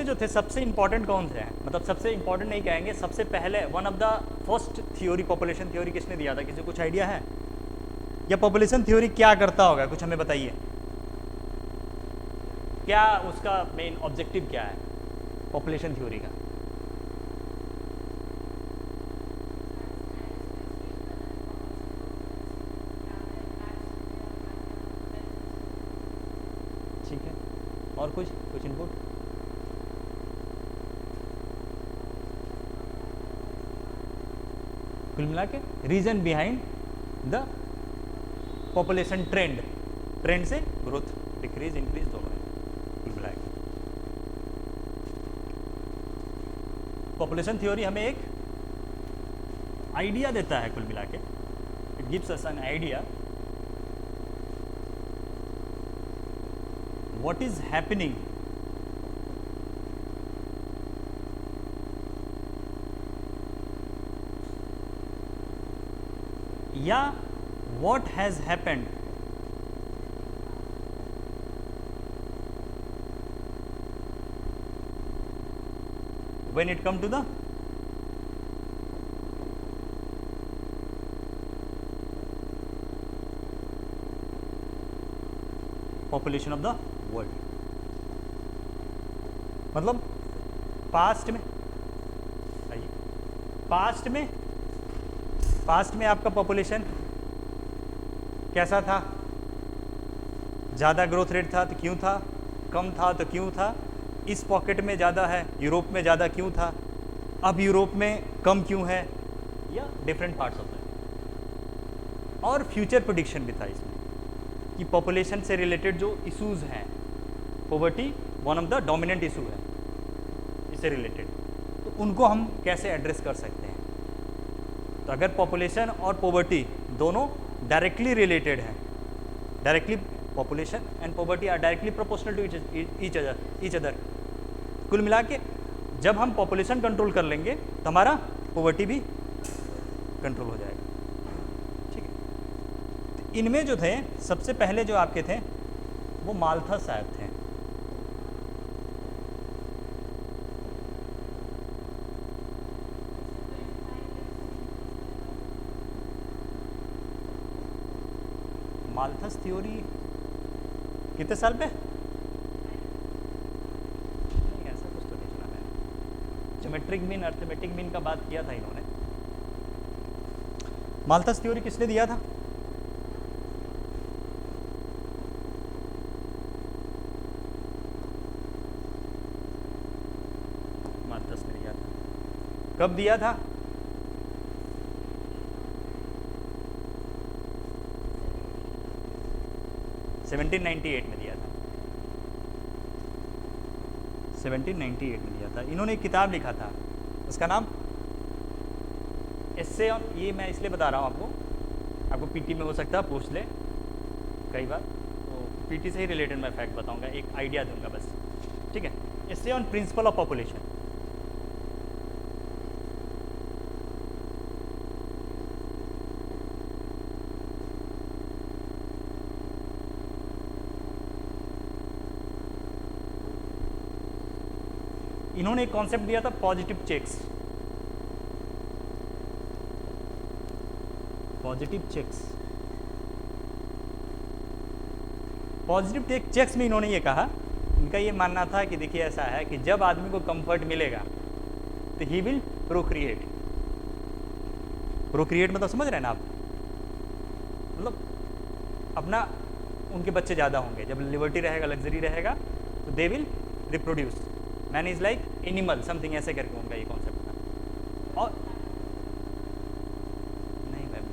इसमें जो थे सबसे इंपॉर्टेंट कौन थे, मतलब सबसे इंपॉर्टेंट नहीं कहेंगे, सबसे पहले one of the first theory, population theory किसने दिया था? किसी को कुछ आइडिया है? या पॉपुलेशन थ्योरी क्या करता होगा, कुछ हमें बताइए। क्या उसका मेन ऑब्जेक्टिव क्या है पॉपुलेशन थ्योरी का? ठीक है, और कुछ इनपुट? कुल मिला के reason behind the population trend, trend से ग्रोथ, डिक्रीज इंक्रीज दोनों है कुल मिला के। पॉपुलेशन थ्योरी हमें एक आइडिया देता है कुल मिला के, it gives us an idea what is happening या what has happened when it come to the population of the world। मतलब पास्ट में, पास्ट में आपका पॉपुलेशन कैसा था? ज़्यादा ग्रोथ रेट था तो क्यों था? कम था तो क्यों था? इस पॉकेट में ज़्यादा है, यूरोप में ज़्यादा क्यों था? अब यूरोप में कम क्यों है? या डिफरेंट पार्ट्स ऑफ दैट। और फ्यूचर प्रेडिक्शन भी था इसमें कि पॉपुलेशन से रिलेटेड जो इश्यूज़ हैं, poverty one of the dominant issue है इससे रिलेटेड, तो उनको हम कैसे एड्रेस कर सकते हैं। तो अगर पॉपुलेशन और पॉवर्टी दोनों डायरेक्टली रिलेटेड हैं, directly population and poverty are directly proportional to each other, कुल मिला के जब हम पॉपुलेशन कंट्रोल कर लेंगे तो हमारा पॉवर्टी भी कंट्रोल हो जाएगा। ठीक है, तो इनमें जो थे सबसे पहले जो आपके थे वो माल्थस साहब थे। माल्थस थ्योरी कितने साल पे? नहीं, ऐसा कुछ तो नहीं सुना मैंने। ज्योमेट्रिक मीन, अर्थमेटिक मीन का बात किया था इन्होंने। माल्थस थ्योरी किसने दिया था? माल्थस ने दिया था। कब दिया था? सेवनटीन 1998 में दिया था। 1798 में दिया था। इन्होंने एक किताब लिखा था, उसका नाम एस्से ऑन, ये मैं इसलिए बता रहा हूँ आपको पीटी में हो सकता है पूछ ले कई बार, तो पीटी से ही रिलेटेड मैं फैक्ट बताऊंगा, एक आइडिया दूंगा बस। ठीक है, एस्से ऑन प्रिंसिपल ऑफ पॉपुलेशन। इन्होंने एक कॉन्सेप्ट दिया था पॉजिटिव चेक्स। पॉजिटिव चेक्स में इन्होंने ये कहा, इनका ये मानना था कि देखिए ऐसा है कि जब आदमी को कंफर्ट मिलेगा तो ही विल प्रोक्रिएट। प्रोक्रिएट मतलब समझ रहे हैं ना आप, मतलब अपना उनके बच्चे ज़्यादा होंगे। जब लिबर्टी रहेगा, लग्जरी रहेगा, तो they will reproduce. Man is like animal something, ऐसे करके उनका ये कॉन्सेप्ट था। और नहीं मैम,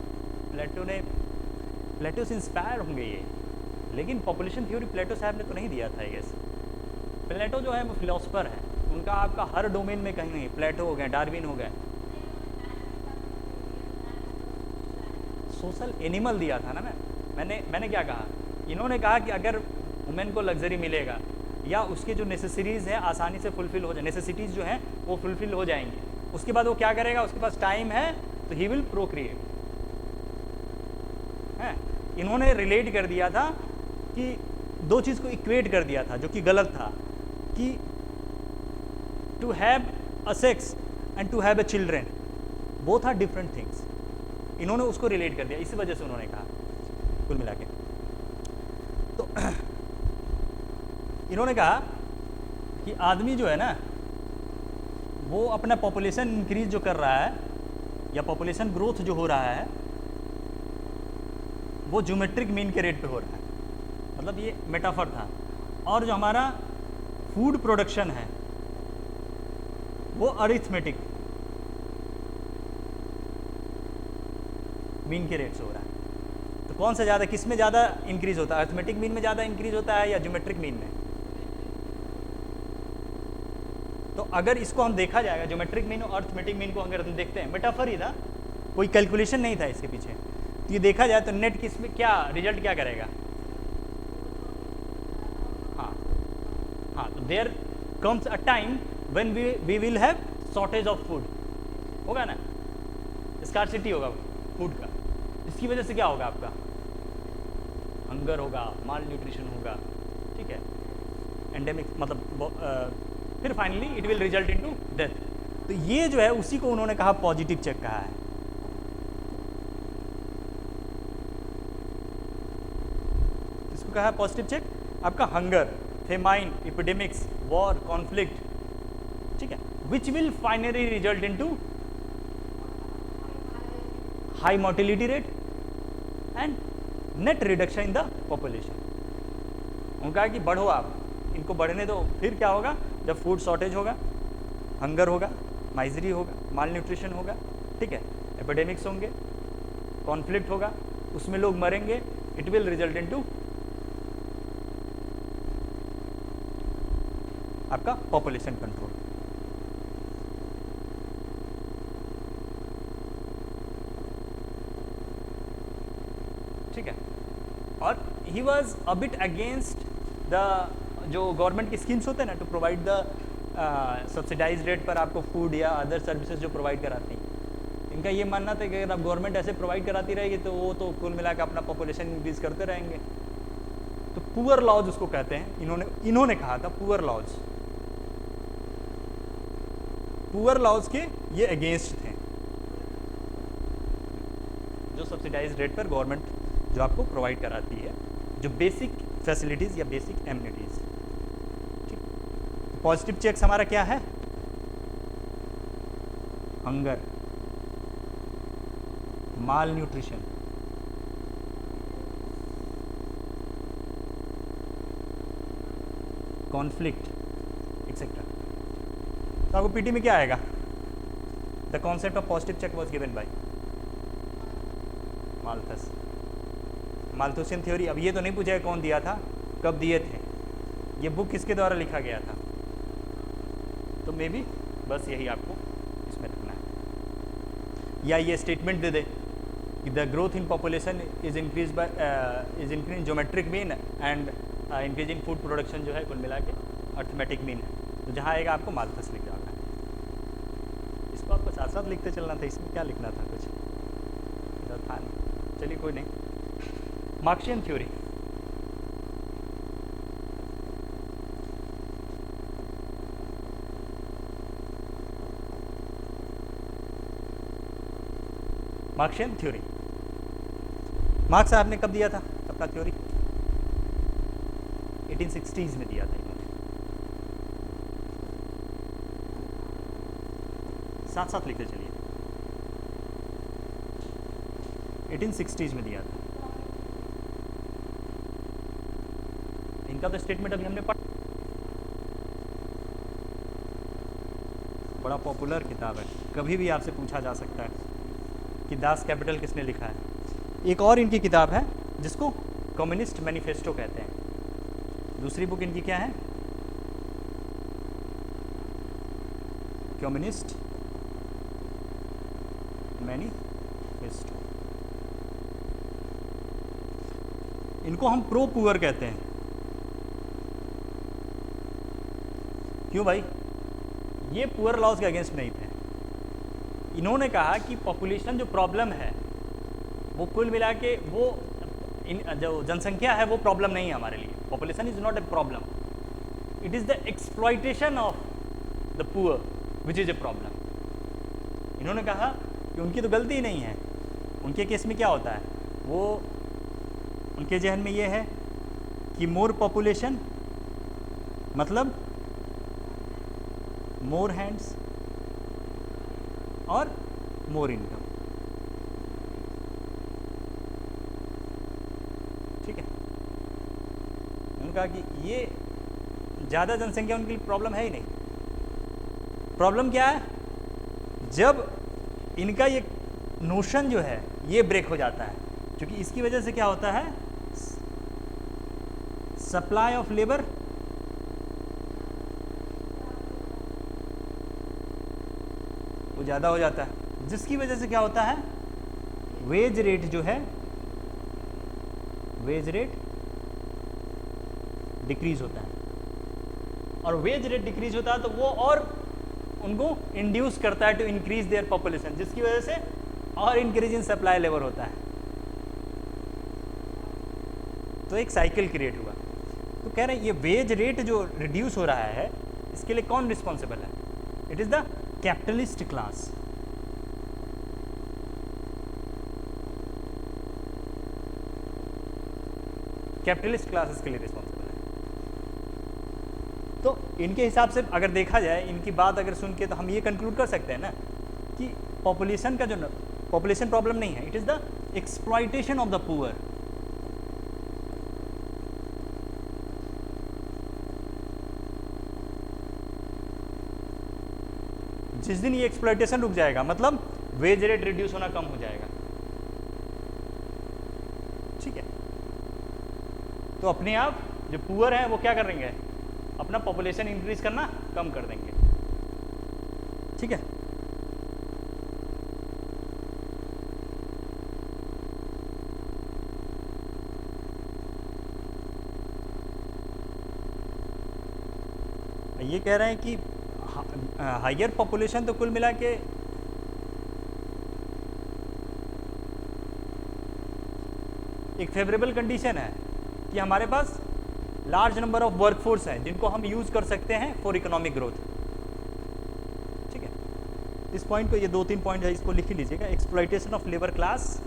प्लेटो से इंस्पायर होंगे ये, लेकिन पॉपुलेशन थ्योरी प्लेटो साहब ने तो नहीं दिया था। आई गेस प्लेटो जो है वो फिलोसफर है, उनका आपका हर डोमेन में कहीं नहीं। प्लेटो हो गए, डार्विन हो गए, सोशल एनिमल दिया था ना मैंने क्या कहा? इन्होंने कहा कि अगर वुमेन को लग्जरी मिलेगा या उसके जो नेसेसरीज हैं आसानी से फुलफिल हो जाए, नेसेसिटीज़ जो हैं वो फुलफिल हो जाएंगी, उसके बाद वो क्या करेगा? उसके पास टाइम है तो ही विल प्रोक्रिएट है। इन्होंने रिलेट कर दिया था कि दो चीज़ को इक्वेट कर दिया था, जो कि गलत था, कि to have a sex and to have a children, both are different things. इन्होंने उसको रिलेट कर दिया, इसी वजह से उन्होंने कहा कुल मिला के। तो इन्होंने कहा कि आदमी जो है ना, वो अपना पॉपुलेशन इंक्रीज जो कर रहा है या पॉपुलेशन ग्रोथ जो हो रहा है, वो ज्योमेट्रिक मीन के रेट पे हो रहा है, मतलब ये मेटाफर था। और जो हमारा फूड प्रोडक्शन है वो अरिथमेटिक मीन के रेट से हो रहा है। तो कौन सा ज़्यादा, किस में ज़्यादा इंक्रीज होता है? अरिथमेटिक मीन में ज़्यादा इंक्रीज होता है या ज्योमेट्रिक मीन में? तो अगर इसको हम देखा जाएगा, ज्योमेट्रिक मीन और अरिथमेटिक मीन को अगर हम देखते हैं, मेटाफर ही था, कोई कैलकुलेशन नहीं था इसके पीछे। तो ये देखा जाए तो नेट किस में क्या रिजल्ट क्या करेगा? हाँ, तो there comes a time when we will have shortage of food, होगा ना, स्कार्सिटी होगा फूड का। इसकी वजह से क्या होगा? आपका हंगर होगा, माल न्यूट्रिशन होगा, ठीक है, एंडेमिक, मतलब फिर finally it will result into death. तो ये जो है उसी को उन्होंने कहा पॉजिटिव चेक कहा है। इसको कहा पॉजिटिव चेक। आपका hunger, famine, epidemics, war, conflict, ठीक है, which will finally result into high mortality rate and net reduction in the population. उन्होंने कहा कि बढ़ो आप, इनको बढ़ने दो, फिर क्या होगा? जब फूड शॉर्टेज होगा, हंगर होगा, माइजरी होगा, माल न्यूट्रिशन होगा, ठीक है, एपिडेमिक्स होंगे, कॉन्फ्लिक्ट होगा, उसमें लोग मरेंगे, इट विल रिजल्ट इनटू आपका पॉपुलेशन कंट्रोल। ठीक है, और he was a bit against the जो गवर्नमेंट की स्कीम्स होते हैं ना, to provide the subsidized rate पर आपको फूड या अदर सर्विसेज जो प्रोवाइड कराती हैं। इनका ये मानना था कि अगर आप गवर्नमेंट ऐसे प्रोवाइड कराती रहेगी तो वो तो कुल मिलाकर अपना पॉपुलेशन इंक्रीज करते रहेंगे। तो पुअर लॉज उसको कहते हैं, इन्होंने कहा था पुअर लॉज। पुअर लॉज के ये अगेंस्ट थे, जो सब्सिडाइज रेट पर गवर्नमेंट जो आपको प्रोवाइड कराती है, जो बेसिक फैसिलिटीज या बेसिक एमिनिटीज। ठीक, पॉजिटिव चेक्स हमारा क्या है? Hunger, malnutrition, conflict etcetera. तो आपको पीटी में क्या आएगा? The concept of positive check was given by Malthus, Malthusian theory. अब ये तो नहीं पूछेगा कौन दिया था, कब दिए थे, ये बुक किसके द्वारा लिखा गया था। तो मे बी बस यही आपको इसमें रखना है, या ये स्टेटमेंट दे दे कि the growth in population is increase geometric mean and increasing food production जो है कुल मिला के अर्थमेटिक मीन है। तो जहाँ आएगा आपको माल्थस लिख जाना है। इसको आपको साथ साथ लिखते चलना था, इसमें क्या लिखना था, कुछ था नहीं, चलिए कोई नहीं। Marxian theory, Marxian theory, marks साहब ने कब दिया था अपना थ्योरी? 1860s में दिया था इन्होंने। साथ साथ लिखते चलिए, 1860s में दिया था। इनका तो स्टेटमेंट अभी हमने पढ़ा, बड़ा पॉपुलर किताब है, कभी भी आपसे पूछा जा सकता है कि दास कैपिटल किसने लिखा है। एक और इनकी किताब है जिसको कम्युनिस्ट मैनिफेस्टो कहते हैं। दूसरी बुक इनकी क्या है? Communist manifesto. इनको हम प्रो पुअर कहते हैं। क्यों भाई? ये पुअर लॉज के अगेंस्ट नहीं थे। इन्होंने कहा कि पॉपुलेशन जो प्रॉब्लम है वो कुल मिला के वो जो जनसंख्या है वो प्रॉब्लम नहीं है हमारे लिए। Population is not a problem, it is the exploitation of the poor which is a problem. इन्होंने कहा कि उनकी तो गलती ही नहीं है। उनके केस में क्या होता है, वो उनके जहन में ये है कि मोर पॉपुलेशन मतलब मोर हैंड्स और मोर इनकम। ठीक है, उन्होंने कहा कि ये ज़्यादा जनसंख्या उनके लिए प्रॉब्लम है ही नहीं। प्रॉब्लम क्या है, जब इनका ये नोशन जो है ये ब्रेक हो जाता है, क्योंकि इसकी वजह से क्या होता है, सप्लाई ऑफ लेबर वो ज़्यादा हो जाता है, जिसकी वजह से क्या होता है, वेज रेट जो है, वेज रेट डिक्रीज होता है। और वेज रेट डिक्रीज होता है तो वो और उनको इंड्यूस करता है टू इंक्रीज देयर पॉपुलेशन, जिसकी वजह से और इंक्रीज इन सप्लाई लेबर होता है। तो एक साइकिल क्रिएट हुआ। तो कह रहे हैं ये वेज रेट जो रिड्यूस हो रहा है इसके लिए कौन रिस्पॉन्सिबल है, it is the capitalist class. Capitalist class इसके लिए रिस्पॉन्सिबल है। तो इनके हिसाब से अगर देखा जाए, इनकी बात अगर सुन के, तो हम ये कंक्लूड कर सकते हैं ना कि पॉपुलेशन का जो पॉपुलेशन प्रॉब्लम नहीं है, it is the exploitation of the poor. जिस दिन ये एक्सप्लॉइटेशन रुक जाएगा, मतलब वेज रेट रिड्यूस होना कम हो जाएगा। ठीक है, तो अपने आप जो पुअर हैं वो क्या करेंगे, अपना पॉपुलेशन इंक्रीज करना कम कर देंगे। ठीक है, ये कह रहे हैं कि हायर पॉपुलेशन तो कुल मिला के एक फेवरेबल कंडीशन है कि हमारे पास लार्ज नंबर ऑफ वर्कफोर्स हैं जिनको हम यूज कर सकते हैं फॉर इकोनॉमिक ग्रोथ। ठीक है, इस पॉइंट को, ये 2-3 पॉइंट है, इसको लिख ही लीजिएगा। Exploitation of labour class,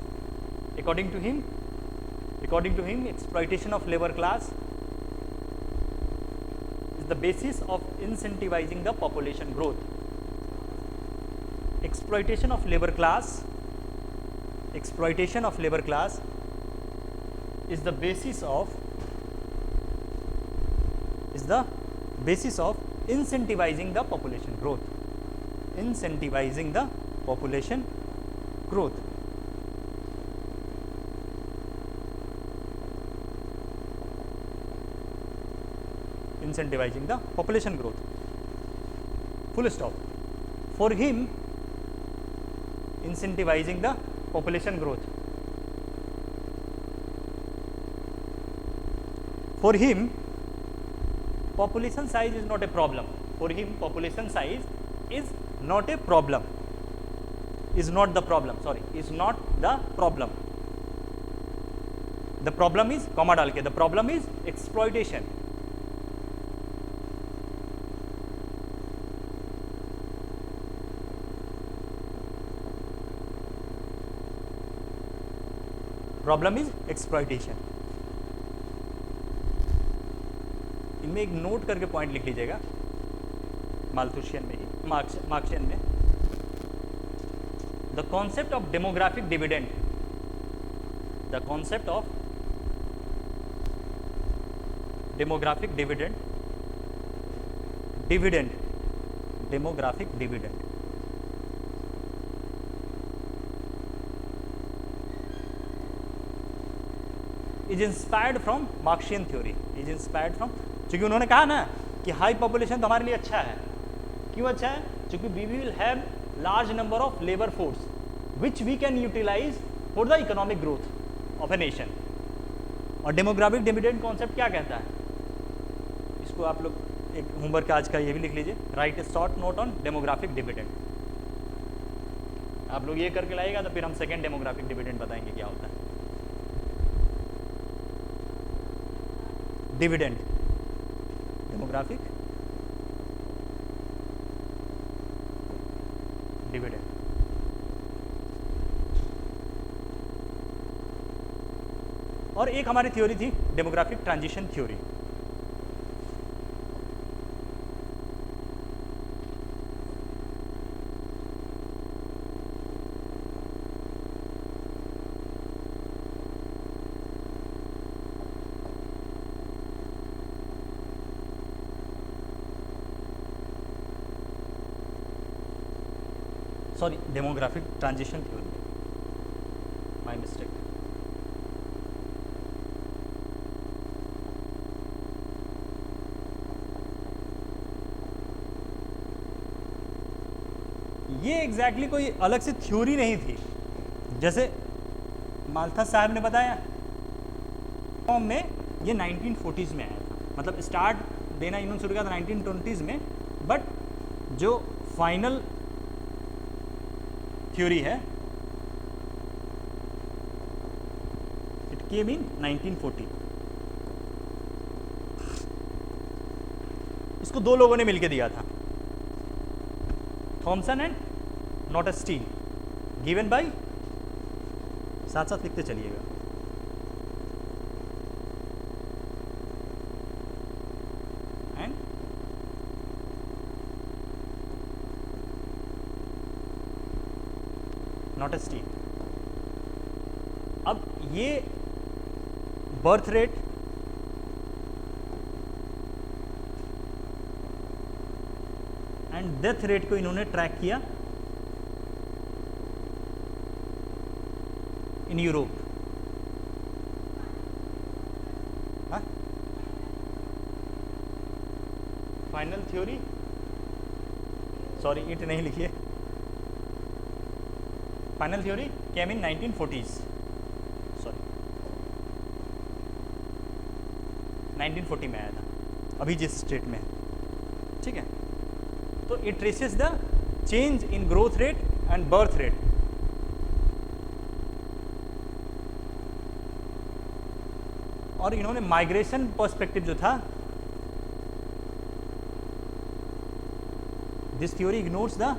according to him exploitation of labour class is the basis of incentivizing the population growth. Exploitation of labor class is the basis of incentivizing the population growth. Incentivizing the population growth. Incentivizing the population growth. Full stop. For him, incentivizing the population growth. For him, population size is not a problem. For him, population size is not a problem. Is not the problem. Sorry, is not the problem. The problem is, comma डाल के, the problem is exploitation. Problem is exploitation. इनमें एक note करके point लिख लीजिएगा, माल्थुशियन में ही, Marxian में, the concept of demographic dividend, the concept of demographic dividend, demographic dividend is inspired from Marxian theory, is inspired from, क्योंकि उन्होंने कहा ना कि हाई पॉपुलेशन तो हमारे लिए अच्छा है। क्यों अच्छा है? क्योंकि we will have large number of labour force which we can utilize for the economic growth of a nation. और डेमोग्राफिक डिविडेंड कॉन्सेप्ट क्या कहता है, इसको आप लोग एक होमवर्क आज का ये भी लिख लीजिए, right A short note on demographic dividend. आप लोग ये करके लाइएगा तो फिर हम सेकेंड डेमोग्राफिक डिविडेंड बताएंगे क्या होता है। डिविडेंड, डेमोग्राफिक और एक हमारी थ्योरी थी demographic transition theory. Sorry, demographic transition theory, my mistake. ये एग्जैक्टली कोई अलग से थ्योरी नहीं थी, जैसे माल्था साहब ने बताया फॉर्म में ये 1940s में आया था, मतलब स्टार्ट देना इन्होंने शुरू किया था 1920s में, बट जो फाइनल थ्योरी है इट केम इन 1940। इसको दो लोगों ने मिलकर दिया था, थॉमसन एंड नॉटस्टीन, गिवन बाय, साथ साथ लिखते चलिएगा, एंड नॉटस्टीन। अब ये birth rate and death rate को इन्होंने ट्रैक किया in Europe. Final theory, sorry it नहीं लिखिए, फाइनल थ्योरी केम इन 1940s, सॉरी 1940 में आया था, अभी जिस स्टेट में है, ठीक है। तो it traces the change in growth rate and birth rate. और इन्होंने माइग्रेशन पर्सपेक्टिव जो था, this theory ignores the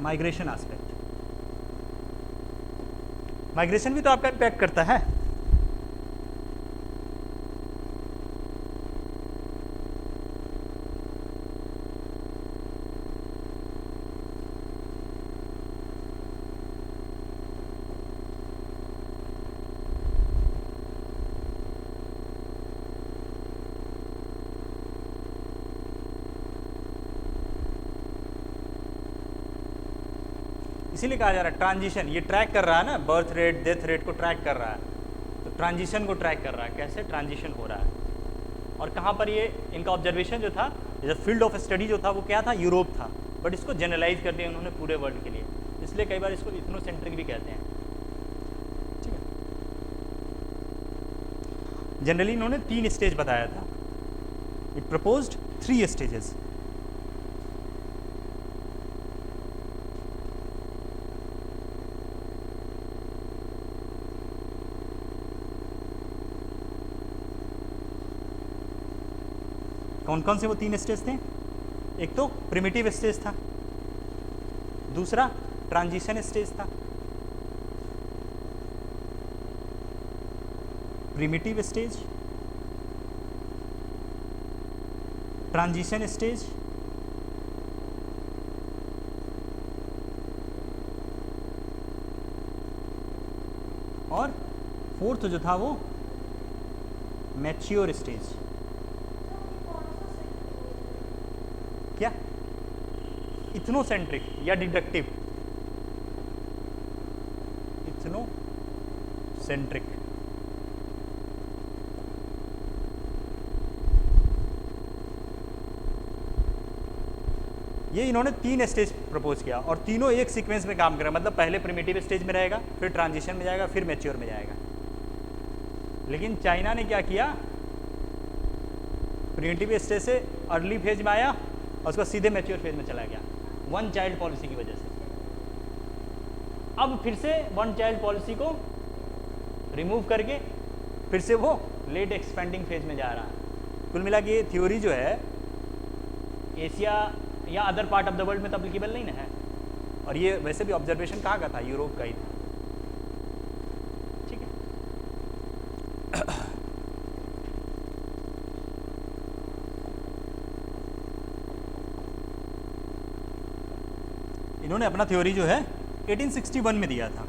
migration aspect. Migration भी तो आपका इम्पैक्ट करता है। इसीलिए कहा जा रहा है ट्रांजिशन, ये ट्रैक कर रहा है ना, बर्थ रेट डेथ रेट को ट्रैक कर रहा है, तो ट्रांजिशन को ट्रैक कर रहा है, कैसे ट्रांजिशन हो रहा है। और कहाँ पर ये इनका ऑब्जर्वेशन जो था, जैसे फील्ड ऑफ स्टडी जो था वो क्या था, यूरोप था, बट इसको जनरलाइज कर दिया उन्होंने पूरे वर्ल्ड के लिए, इसलिए कई बार इसको इथनोसेंट्रिक भी कहते हैं, ठीक है। जनरली इन्होंने 3 स्टेज बताया था, इट प्रपोज्ड 3 स्टेजेस। कौन कौन से वो 3 स्टेज थे? एक तो प्रिमिटिव स्टेज था, दूसरा ट्रांजिशन स्टेज था, प्रिमिटिव स्टेज, ट्रांजिशन स्टेज, और फोर्थ जो था वो मैच्योर स्टेज। क्या? इथनोसेंट्रिक या डिडक्टिव? इथनोसेंट्रिक। ये इन्होंने 3 स्टेज प्रपोज किया और तीनों एक सीक्वेंस में काम कर रहे हैं, मतलब पहले प्रिमिटिव स्टेज में रहेगा, फिर ट्रांजिशन में जाएगा, फिर मैच्योर में जाएगा। लेकिन चाइना ने क्या किया, प्रिमिटिव स्टेज से अर्ली फेज में आया और उसका सीधे मैच्योर फेज में चला गया, 1 चाइल्ड पॉलिसी की वजह से। अब फिर से 1 चाइल्ड पॉलिसी को रिमूव करके फिर से वो लेट एक्सपेंडिंग फेज में जा रहा है। कुल मिला के ये थ्योरी जो है एशिया या other part of the world में तो अप्लीकेबल नहीं ना है, और ये वैसे भी ऑब्जर्वेशन कहाँ का था, यूरोप का ही था। ठीक है, इन्होंने अपना थ्योरी जो है 1861 में दिया था।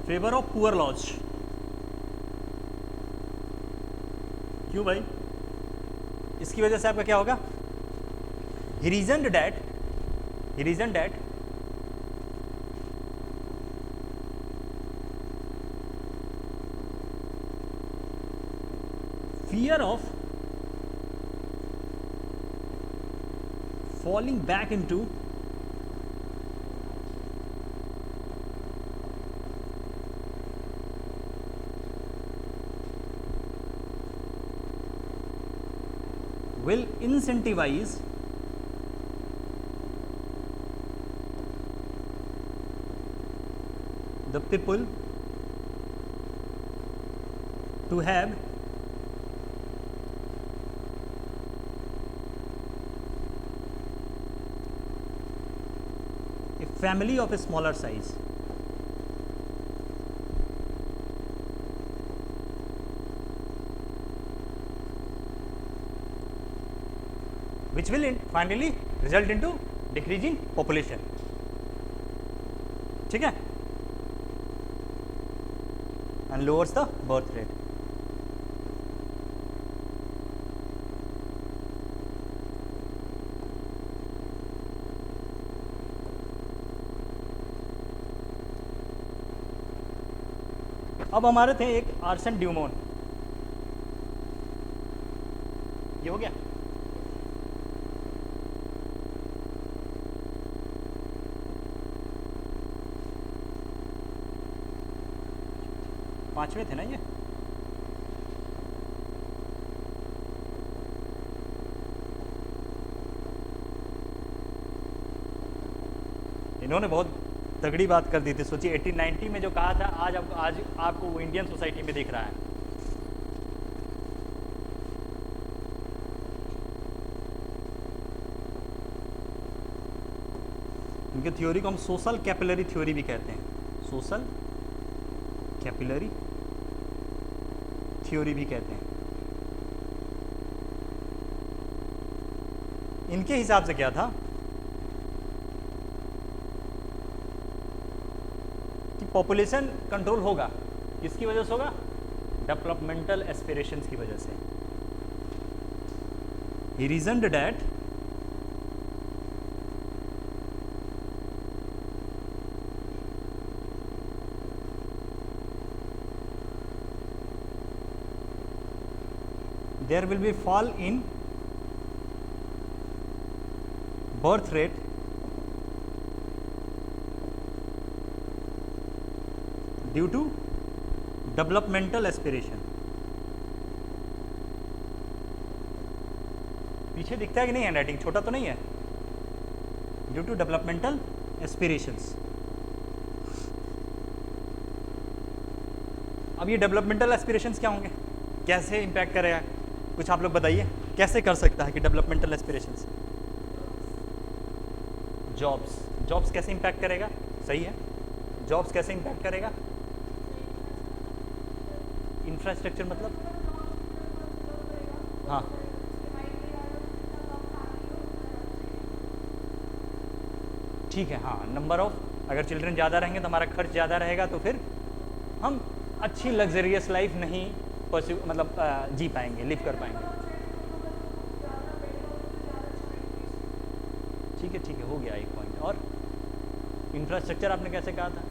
Favour of poor laws. क्यों भाई? इसकी वजह से आपका क्या होगा? he reasoned that fear of falling back into will incentivize the people to have a family of a smaller size. Which will finally result into decreasing population. ठीक है, and lowers the birth rate. अब हमारे थे एक arson ड्यूमोन, ये हो गया। पांचवें थे ना ये। इन्होंने बहुत तगड़ी बात कर दी थी, सोचिए 1890 में जो कहा था, आज आपको वो इंडियन सोसाइटी में दिख रहा है। इनके थ्योरी को हम सोशल कैपिलरी थ्योरी भी कहते हैं, सोशल कैपिलरी थ्योरी भी कहते हैं। इनके हिसाब से क्या था कि पॉपुलेशन कंट्रोल होगा, किसकी वजह से होगा? डेवलपमेंटल एस्पिरेशंस की वजह से। He reasoned that there will be fall in birth rate due to developmental aspiration. पीछे दिखता है कि नहीं हैंडराइटिंग? छोटा तो नहीं है? Due to developmental aspirations. अब ये डेवलपमेंटल एस्पिरेशंस क्या होंगे, कैसे इंपैक्ट करेगा? कुछ आप लोग बताइए, कैसे कर सकता है कि डेवलपमेंटल एस्पिरेशंस? जॉब्स कैसे इंपैक्ट करेगा? सही है, जॉब्स कैसे इंपैक्ट करेगा? इंफ्रास्ट्रक्चर मतलब? हाँ, ठीक है, हाँ, नंबर ऑफ, अगर चिल्ड्रन ज़्यादा रहेंगे तो हमारा खर्च ज़्यादा रहेगा, तो फिर हम अच्छी लग्जरियस लाइफ नहीं मतलब जी पाएंगे, लिव कर पाएंगे। ठीक है, हो गया एक पॉइंट। और इंफ्रास्ट्रक्चर आपने कैसे कहा था?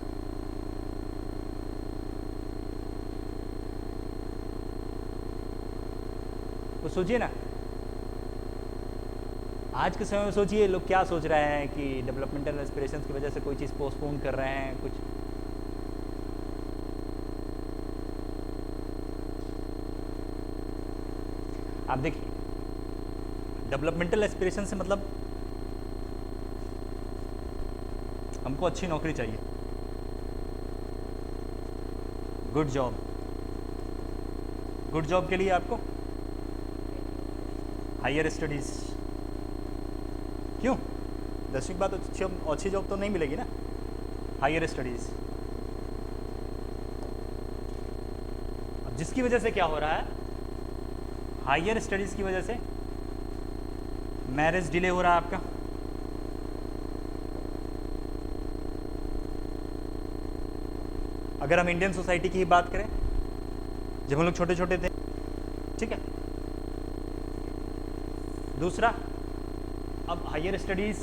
तो सोचिए ना, आज के समय में सोचिए लोग क्या सोच रहे हैं कि डेवलपमेंटल एस्पिरेशंस की वजह से कोई चीज़ पोस्टपोन कर रहे हैं, कुछ। आप देखिए, डेवलपमेंटल एस्पिरेशन से मतलब हमको अच्छी नौकरी चाहिए, गुड जॉब। गुड जॉब के लिए आपको हायर स्टडीज। क्यों? 10वीं के बाद अच्छी जॉब तो नहीं मिलेगी ना, हायर स्टडीज। अब जिसकी वजह से क्या हो रहा है, हायर स्टडीज की वजह से मैरिज डिले हो रहा है आपका। अगर हम इंडियन सोसाइटी की ही बात करें, जब हम लोग छोटे छोटे थे, ठीक है। दूसरा, अब हायर स्टडीज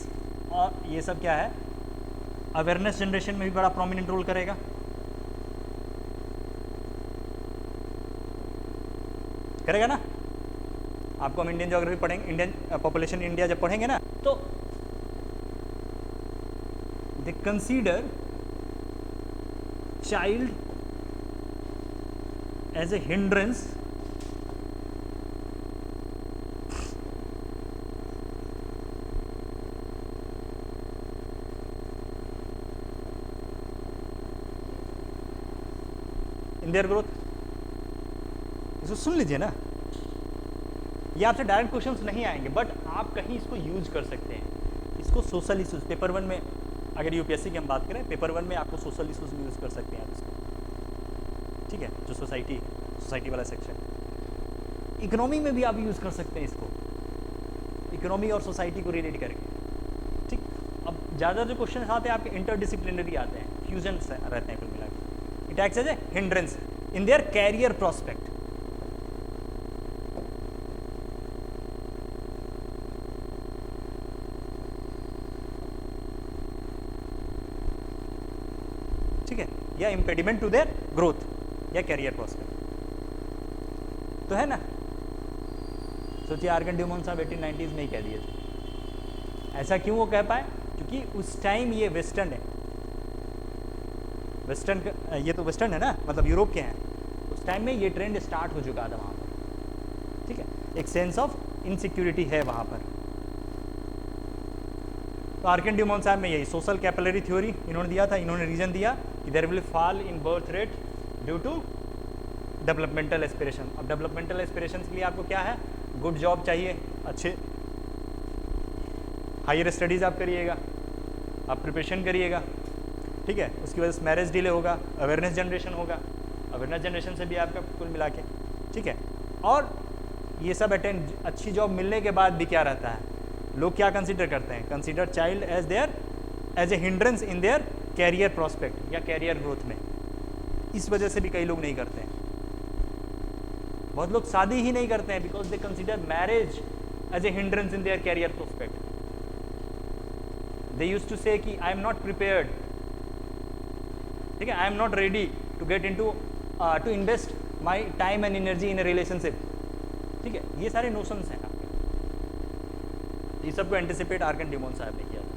और ये सब क्या है, अवेयरनेस जनरेशन में भी बड़ा प्रोमिनेंट रोल करेगा। करेगा ना। आपको हम इंडियन ज्योग्राफी पढ़ेंगे, इंडियन पॉपुलेशन इंडिया जब पढ़ेंगे ना, तो they consider child as a hindrance in their growth. इसको सुन लीजिए ना, ये आपसे डायरेक्ट क्वेश्चंस नहीं आएंगे, बट आप कहीं इसको यूज कर सकते हैं। इसको सोशल इश्यूज, पेपर 1 में, अगर यूपीएससी की हम बात करें, पेपर 1 में आपको सोशल इश्यूज में यूज कर सकते हैं आप इसको, ठीक है। जो सोसाइटी वाला सेक्शन। इकोनॉमी में भी आप यूज कर सकते हैं इसको, इकोनॉमी और सोसाइटी को रिलेट करके, ठीक। अब ज़्यादा जो क्वेश्चन आते हैं आपके इंटरडिसिप्लिनरी आते हैं, फ्यूजन रहते हैं कुल मिला के। It acts as a hindrance in their career prospect. ठीक है, या इम्पेडिमेंट टू देयर ग्रोथ या कैरियर प्रोस्पेक्ट, तो है ना। सोचिए आर्गन ड्यूमोंट साहब 1890s में ही कह दिए थे। ऐसा क्यों वो कह पाए? क्योंकि उस टाइम ये वेस्टर्न है, वेस्टर्न, ये तो वेस्टर्न है ना, मतलब यूरोप के हैं। उस टाइम में ये ट्रेंड स्टार्ट हो चुका था वहाँ पर, ठीक है। एक सेंस ऑफ इनसिक्योरिटी है वहाँ पर। तो आर्कन ड्यूमोंट साहब में यही सोशल कैपिलरी थ्योरी इन्होंने दिया था। इन्होंने रीजन दिया कि there will fall in birth rate due to developmental aspiration. अब डेवलपमेंटल एस्पिरेशन के लिए आपको क्या है, गुड जॉब चाहिए, अच्छे हायर स्टडीज़ आप करिएगा, आप प्रिपरेशन करिएगा, ठीक है। उसकी वजह से मैरिज डिले होगा, अवेयरनेस जनरेशन होगा, अवेयरनेस जनरेशन से भी आपका कुल मिला के, ठीक है। और ये सब अटेंड, अच्छी जॉब मिलने के बाद भी क्या रहता है, लोग क्या कंसीडर करते हैं, consider child as a hindrance in their career prospect या कैरियर ग्रोथ में। इस वजह से भी कई लोग नहीं करते हैं। बहुत लोग शादी ही नहीं करते हैं because they consider marriage as a hindrance in their career prospect. They used to say कि आई एम नॉट प्रिपेयर्ड, ठीक है, I am not ready to get into to invest my time and energy in a relationship, ठीक है। ये सारे notions हैं आपके, ये सबको एंटिसिपेट आर्कन ड्यूमोंट साहब ने किया था।